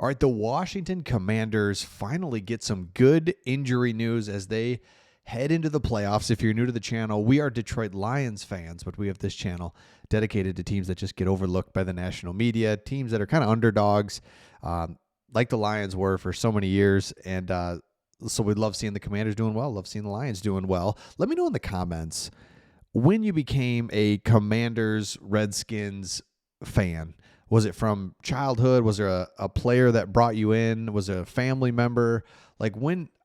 All right, the Washington Commanders finally get some good injury news as they head into the playoffs. If you're new to the channel, we are Detroit Lions fans, but we have this channel dedicated to teams that just get overlooked by the national media, teams that are kind of underdogs, like the Lions were for so many years. And so we love seeing the Commanders doing well, love seeing the Lions doing well. Let me know in the comments when you became a Commanders, Redskins fan. Was it from childhood? Was there a player that brought you in? Was it a family member? Like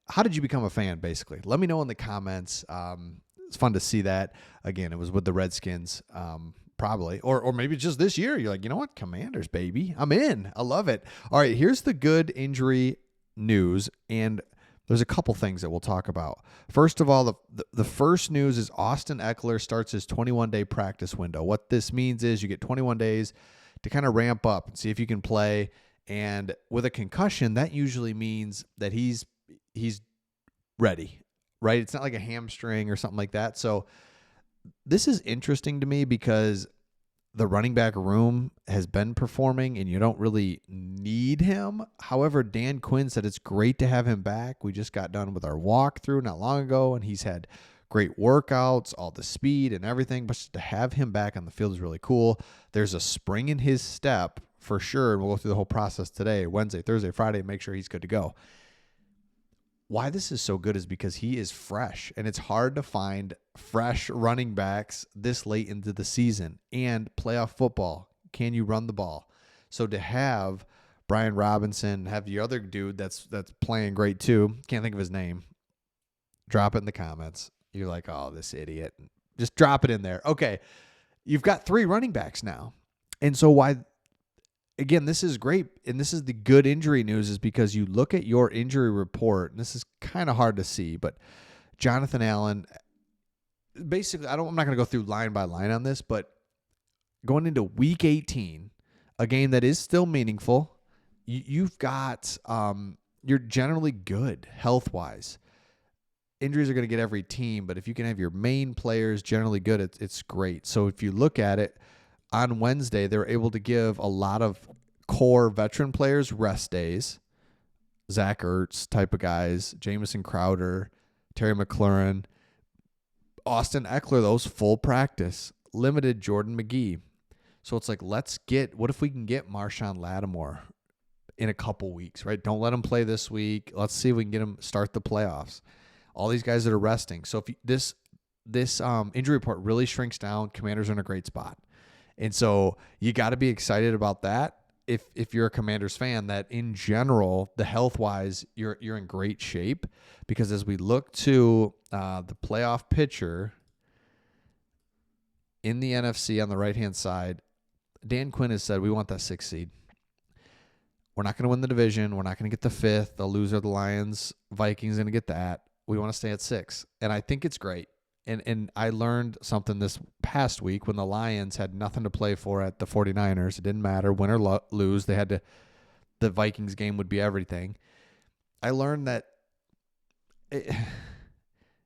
how did you become a fan, basically? Let me know in the comments. It's fun to see that. Again, it was with the Redskins, probably. Or maybe just this year. You're like, you know what? Commanders, baby. I'm in. I love it. All right, here's the good injury news. And there's a couple things that we'll talk about. First of all, the first news is Austin Ekeler starts his 21-day practice window. What this means is you get 21 days to kind of ramp up and see if you can play. And with a concussion, that usually means that he's ready, right? It's not like a hamstring or something like that. So this is interesting to me because the running back room has been performing and you don't really need him. However, Dan Quinn said it's great to have him back. We just got done with our walkthrough not long ago, and he's had great workouts, all the speed and everything. But to have him back on the field is really cool. There's a spring in his step for sure, and we'll go through the whole process today, Wednesday, Thursday, Friday, make sure he's good to go. Why this is so good is because he is fresh, and it's hard to find fresh running backs this late into the season. And playoff football, can you run the ball? So to have Brian Robinson, have the other dude that's playing great too, can't think of his name, drop it in the comments. You're like, oh, this idiot. Just drop it in there. Okay, you've got 3 running backs now. And so why... Again, this is great, and this is the good injury news is because you look at your injury report, and this is kind of hard to see, but Jonathan Allen, basically, I'm not going to go through line by line on this, but going into Week 18, a game that is still meaningful, you've got, you're generally good health-wise. Injuries are going to get every team, but if you can have your main players generally good, it's great. So if you look at it, on Wednesday, they were able to give a lot of core veteran players rest days. Zach Ertz type of guys, Jamison Crowder, Terry McLaurin, Austin Ekeler, those full practice, limited Jordan McGee. So it's like, what if we can get Marshawn Lattimore in a couple weeks, right? Don't let him play this week. Let's see if we can get him start the playoffs. All these guys that are resting. So if this injury report really shrinks down, Commanders are in a great spot. And so you got to be excited about that if you're a Commanders fan, that in general, the health-wise, you're in great shape. Because as we look to the playoff picture in the NFC on the right-hand side, Dan Quinn has said we want that 6th seed. We're not going to win the division. We're not going to get the 5th. The loser of the Lions, Vikings, going to get that. We want to stay at 6. And I think it's great. And I learned something this past week when the Lions had nothing to play for at the 49ers. It didn't matter, win or lose. The Vikings game would be everything. I learned that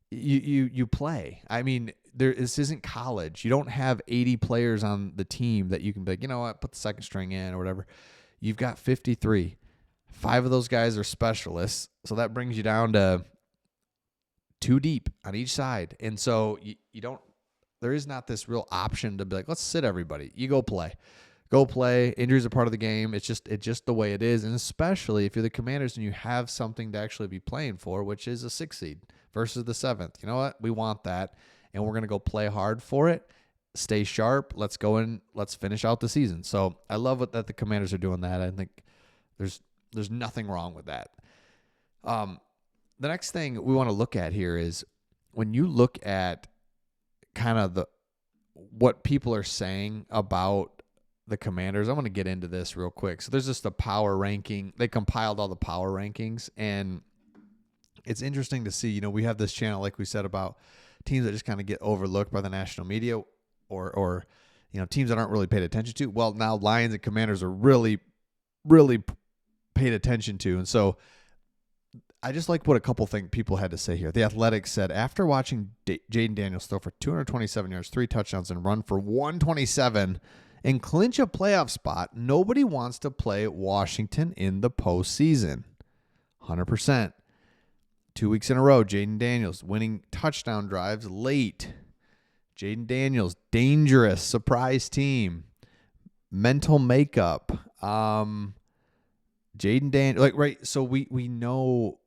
you play. I mean, this isn't college. You don't have 80 players on the team that you can be like, you know what, put the second string in or whatever. You've got 53. 5 of those guys are specialists. So that brings you down to 2 deep on each side. And so there is not this real option to be like, let's sit everybody. You go play. Injuries are part of the game. It's just the way it is. And especially if you're the Commanders and you have something to actually be playing for, which is a 6th seed versus the 7th. You know what? We want that. And we're going to go play hard for it. Stay sharp. Let's go and let's finish out the season. So I love that the Commanders are doing that. I think there's nothing wrong with that. The next thing we want to look at here is when you look at kind of what people are saying about the Commanders. I'm going to get into this real quick. So there's just a power ranking. They compiled all the power rankings, and it's interesting to see, we have this channel, like we said, about teams that just kind of get overlooked by the national media or teams that aren't really paid attention to. Well, now Lions and Commanders are really, really paid attention to. And so I just like what a couple people had to say here. The Athletic said, after watching Jaden Daniels throw for 227 yards, 3 touchdowns, and run for 127 and clinch a playoff spot, nobody wants to play Washington in the postseason. 100%. 2 weeks in a row, Jaden Daniels winning touchdown drives late. Jaden Daniels, dangerous, surprise team. Mental makeup. Jaden Daniels, right? So we know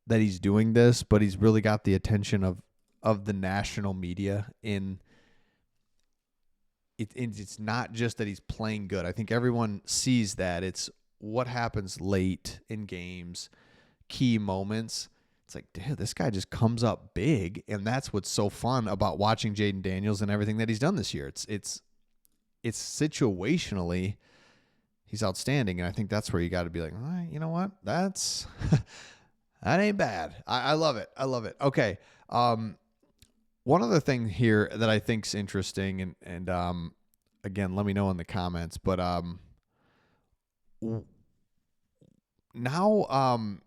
that he's doing this, but he's really got the attention of the national media in it. It's not just that he's playing good. I think everyone sees that. It's what happens late in games, key moments. It's like, dude, this guy just comes up big, and that's what's so fun about watching Jaden Daniels and everything that he's done this year. It's situationally, he's outstanding, and I think that's where you got to be like, all right, you know what? That's that ain't bad. I love it. I love it. Okay. One other thing here that I think's interesting, and again, let me know in the comments, but now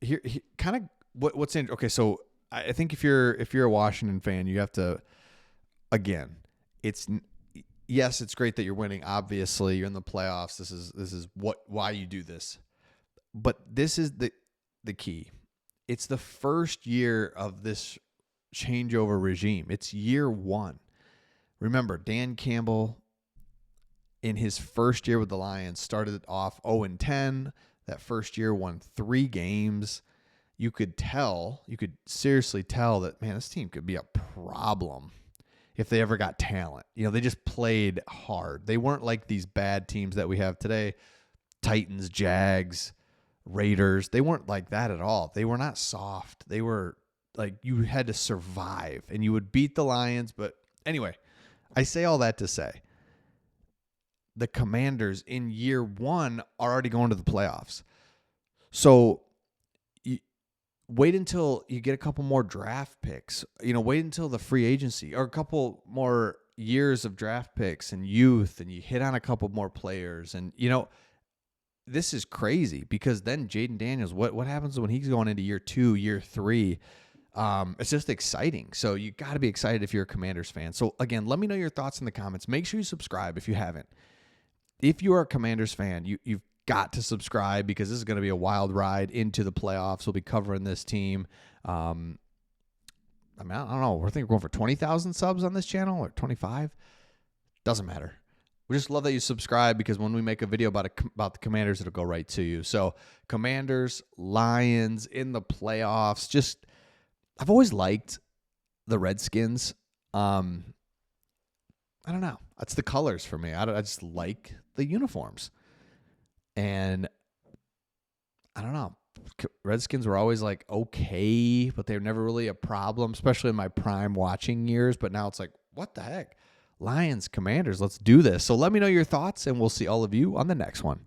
here kind of what's in. Okay, so I think if you're a Washington fan, you have to, again, yes, it's great that you're winning. Obviously, you're in the playoffs. This is why you do this. But this is the key. It's the first year of this changeover regime. It's year one. Remember, Dan Campbell, in his first year with the Lions, started off 0-10. That first year won 3 games. You could seriously tell that, man, this team could be a problem if they ever got talent. You know, they just played hard. They weren't like these bad teams that we have today, Titans, Jags, Raiders. They weren't like that at all. They were not soft. They were like, you had to survive, and you would beat the Lions. But anyway, I say all that to say, the Commanders in year one are already going to the playoffs. So wait until you get a couple more draft picks. Wait until the free agency or a couple more years of draft picks and youth, and you hit on a couple more players. And, this is crazy because then Jaden Daniels, what happens when he's going into year 2, year 3? It's just exciting. So you got to be excited if you're a Commanders fan. So again, let me know your thoughts in the comments. Make sure you subscribe if you haven't. If you are a Commanders fan, you've got to subscribe because this is going to be a wild ride into the playoffs. We'll be covering this team. I don't know. We're thinking we're going for 20,000 subs on this channel or 25. Doesn't matter. We just love that you subscribe because when we make a video about the Commanders, it'll go right to you. So Commanders, Lions in the playoffs. I've always liked the Redskins. I don't know. That's the colors for me. I just like the uniforms. And I don't know. Redskins were always like okay, but they were never really a problem, especially in my prime watching years. But now it's like, what the heck? Lions, Commanders, let's do this. So let me know your thoughts, and we'll see all of you on the next one.